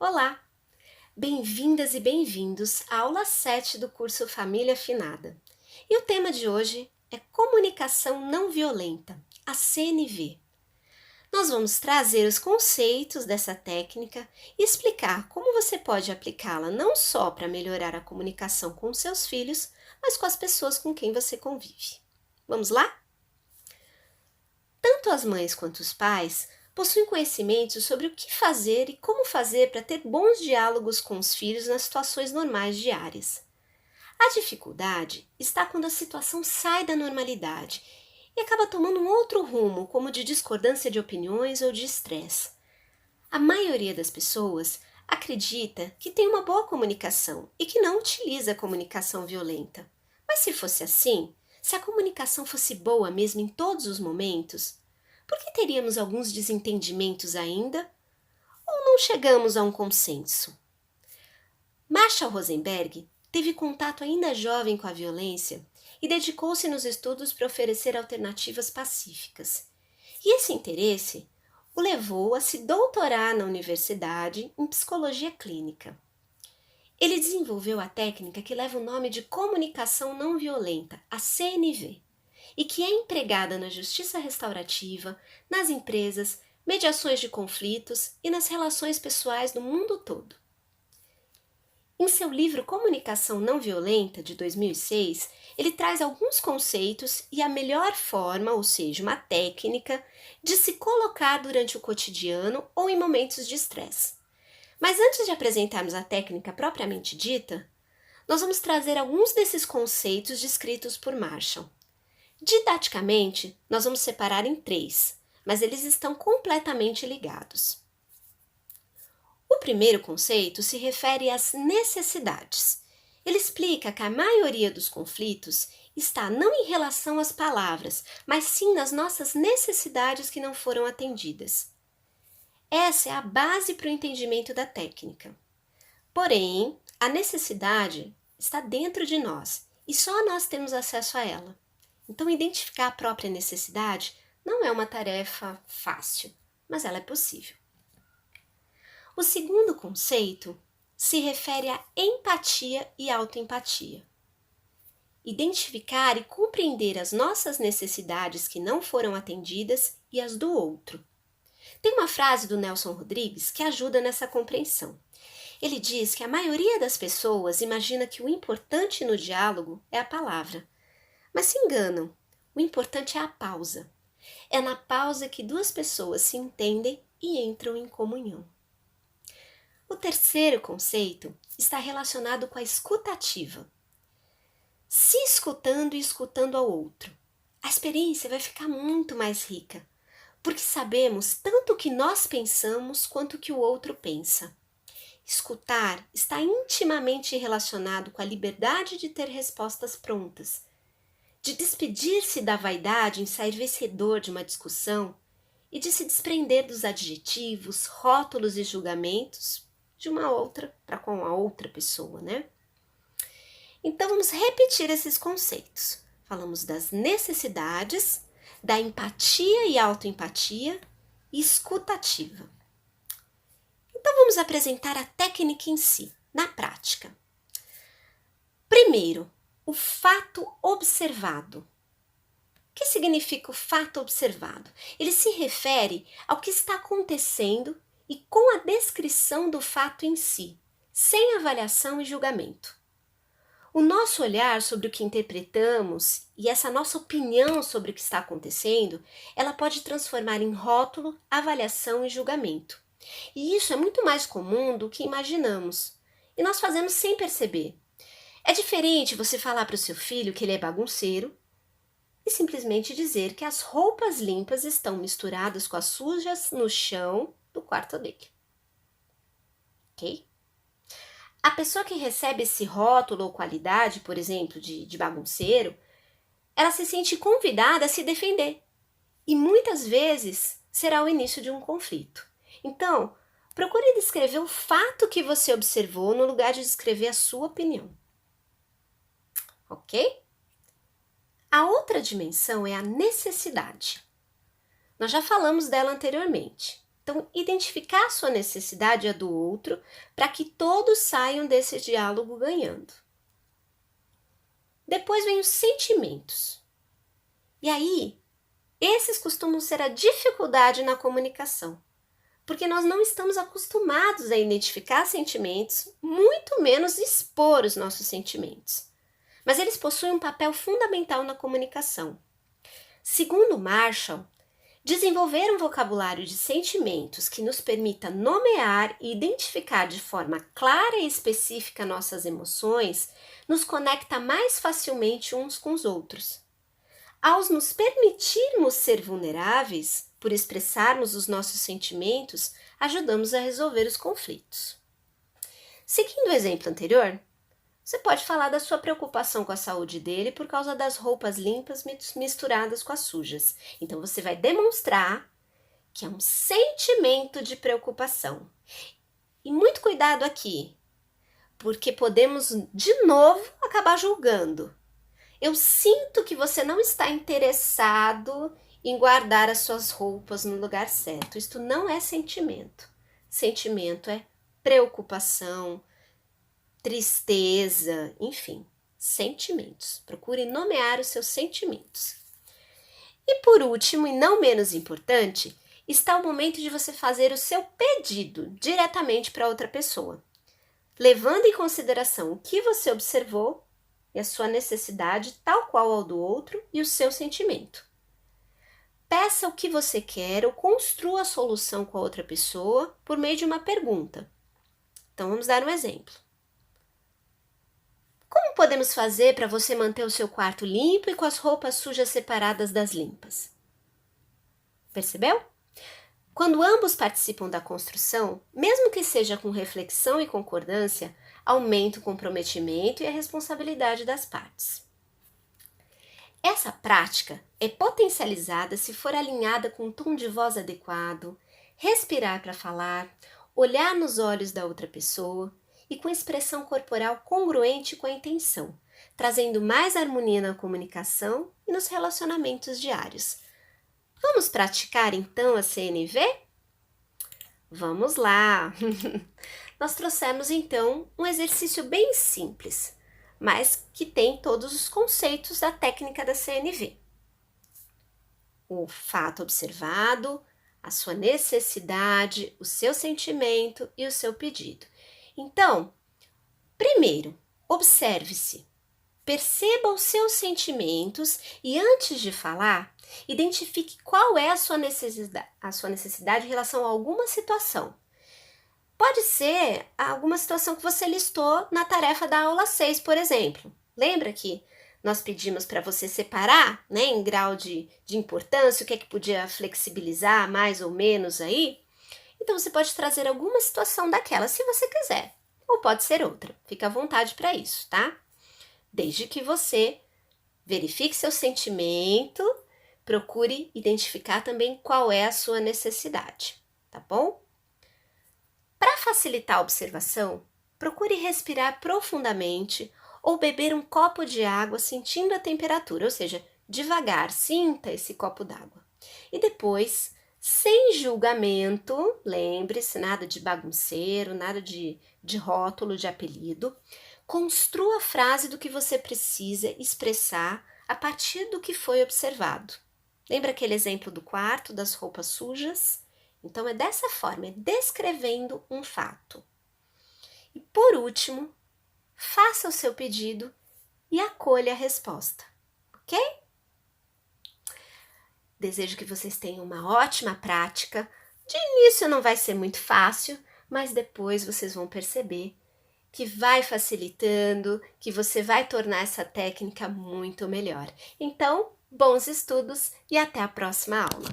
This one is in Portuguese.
Olá! Bem-vindas e bem-vindos à aula 7 do curso Família Afinada. E o tema de hoje é Comunicação Não Violenta, a CNV. Nós vamos trazer os conceitos dessa técnica e explicar como você pode aplicá-la não só para melhorar a comunicação com seus filhos, mas com as pessoas com quem você convive. Vamos lá? Tanto as mães quanto os pais possuem conhecimento sobre o que fazer e como fazer para ter bons diálogos com os filhos nas situações normais diárias. A dificuldade está quando a situação sai da normalidade e acaba tomando um outro rumo, como de discordância de opiniões ou de estresse. A maioria das pessoas acredita que tem uma boa comunicação e que não utiliza a comunicação violenta. Mas se fosse assim, se a comunicação fosse boa mesmo em todos os momentos, por que teríamos alguns desentendimentos ainda? Ou não chegamos a um consenso? Marshall Rosenberg teve contato ainda jovem com a violência e dedicou-se nos estudos para oferecer alternativas pacíficas. E esse interesse o levou a se doutorar na universidade em psicologia clínica. Ele desenvolveu a técnica que leva o nome de comunicação não violenta, a CNV, e que é empregada na justiça restaurativa, nas empresas, mediações de conflitos e nas relações pessoais no mundo todo. Em seu livro Comunicação Não Violenta, de 2006, ele traz alguns conceitos e a melhor forma, ou seja, uma técnica, de se colocar durante o cotidiano ou em momentos de estresse. Mas antes de apresentarmos a técnica propriamente dita, nós vamos trazer alguns desses conceitos descritos por Marshall. Didaticamente, nós vamos separar em 3, mas eles estão completamente ligados. O primeiro conceito se refere às necessidades. Ele explica que a maioria dos conflitos está não em relação às palavras, mas sim nas nossas necessidades que não foram atendidas. Essa é a base para o entendimento da técnica. Porém, a necessidade está dentro de nós e só nós temos acesso a ela. Então, identificar a própria necessidade não é uma tarefa fácil, mas ela é possível. O segundo conceito se refere à empatia e autoempatia. Identificar e compreender as nossas necessidades que não foram atendidas e as do outro. Tem uma frase do Nelson Rodrigues que ajuda nessa compreensão. Ele diz que a maioria das pessoas imagina que o importante no diálogo é a palavra, mas se enganam. O importante é a pausa. É na pausa que duas pessoas se entendem e entram em comunhão. O terceiro conceito está relacionado com a escuta ativa. Se escutando e escutando ao outro, a experiência vai ficar muito mais rica, porque sabemos tanto o que nós pensamos quanto o que o outro pensa. Escutar está intimamente relacionado com a liberdade de ter respostas prontas, de despedir-se da vaidade em sair vencedor de uma discussão e de se desprender dos adjetivos, rótulos e julgamentos de uma outra para com a outra pessoa, né? Então vamos repetir esses conceitos. Falamos das necessidades, da empatia e autoempatia e escuta ativa. Então vamos apresentar a técnica em si, na prática. Primeiro, o fato observado. O que significa o fato observado? Ele se refere ao que está acontecendo e com a descrição do fato em si, sem avaliação e julgamento. O nosso olhar sobre o que interpretamos e essa nossa opinião sobre o que está acontecendo, ela pode transformar em rótulo, avaliação e julgamento. E isso é muito mais comum do que imaginamos. E nós fazemos sem perceber. É diferente você falar para o seu filho que ele é bagunceiro e simplesmente dizer que as roupas limpas estão misturadas com as sujas no chão do quarto dele. Ok? A pessoa que recebe esse rótulo ou qualidade, por exemplo, de bagunceiro, ela se sente convidada a se defender. E muitas vezes será o início de um conflito. Então, procure descrever o fato que você observou no lugar de descrever a sua opinião. Ok? A outra dimensão é a necessidade. Nós já falamos dela anteriormente. Então, identificar a sua necessidade e a do outro para que todos saiam desse diálogo ganhando. Depois vem os sentimentos. E aí, esses costumam ser a dificuldade na comunicação, porque nós não estamos acostumados a identificar sentimentos, muito menos expor os nossos sentimentos. Mas eles possuem um papel fundamental na comunicação. Segundo Marshall, desenvolver um vocabulário de sentimentos que nos permita nomear e identificar de forma clara e específica nossas emoções nos conecta mais facilmente uns com os outros. Ao nos permitirmos ser vulneráveis, por expressarmos os nossos sentimentos, ajudamos a resolver os conflitos. Seguindo o exemplo anterior, você pode falar da sua preocupação com a saúde dele por causa das roupas limpas misturadas com as sujas. Então, você vai demonstrar que é um sentimento de preocupação. E muito cuidado aqui, porque podemos, de novo, acabar julgando. Eu sinto que você não está interessado em guardar as suas roupas no lugar certo. Isto não é sentimento. Sentimento é preocupação, tristeza, enfim, sentimentos. Procure nomear os seus sentimentos. E por último, e não menos importante, está o momento de você fazer o seu pedido diretamente para outra pessoa, levando em consideração o que você observou e a sua necessidade, tal qual ao do outro, e o seu sentimento. Peça o que você quer ou construa a solução com a outra pessoa por meio de uma pergunta. Então, vamos dar um exemplo. Como podemos fazer para você manter o seu quarto limpo e com as roupas sujas separadas das limpas? Percebeu? Quando ambos participam da construção, mesmo que seja com reflexão e concordância, aumenta o comprometimento e a responsabilidade das partes. Essa prática é potencializada se for alinhada com um tom de voz adequado, respirar para falar, olhar nos olhos da outra pessoa e com expressão corporal congruente com a intenção, trazendo mais harmonia na comunicação e nos relacionamentos diários. Vamos praticar então a CNV? Vamos lá! Nós trouxemos então um exercício bem simples, mas que tem todos os conceitos da técnica da CNV. O fato observado, a sua necessidade, o seu sentimento e o seu pedido. Então, primeiro, observe-se, perceba os seus sentimentos e antes de falar, identifique qual é a sua necessidade em relação a alguma situação. Pode ser alguma situação que você listou na tarefa da aula 6, por exemplo. Lembra que nós pedimos para você separar, né, em grau de importância, o que é que podia flexibilizar mais ou menos aí? Então, você pode trazer alguma situação daquela, se você quiser, ou pode ser outra. Fica à vontade para isso, tá? Desde que você verifique seu sentimento, procure identificar também qual é a sua necessidade, tá bom? Para facilitar a observação, procure respirar profundamente ou beber um copo de água sentindo a temperatura, ou seja, devagar, sinta esse copo d'água. E depois, sem julgamento, lembre-se, nada de bagunceiro, nada de rótulo, de apelido, construa a frase do que você precisa expressar a partir do que foi observado. Lembra aquele exemplo do quarto, das roupas sujas? Então, é dessa forma, é descrevendo um fato. E por último, faça o seu pedido e acolha a resposta, ok? Desejo que vocês tenham uma ótima prática. De início não vai ser muito fácil, mas depois vocês vão perceber que vai facilitando, que você vai tornar essa técnica muito melhor. Então, bons estudos e até a próxima aula!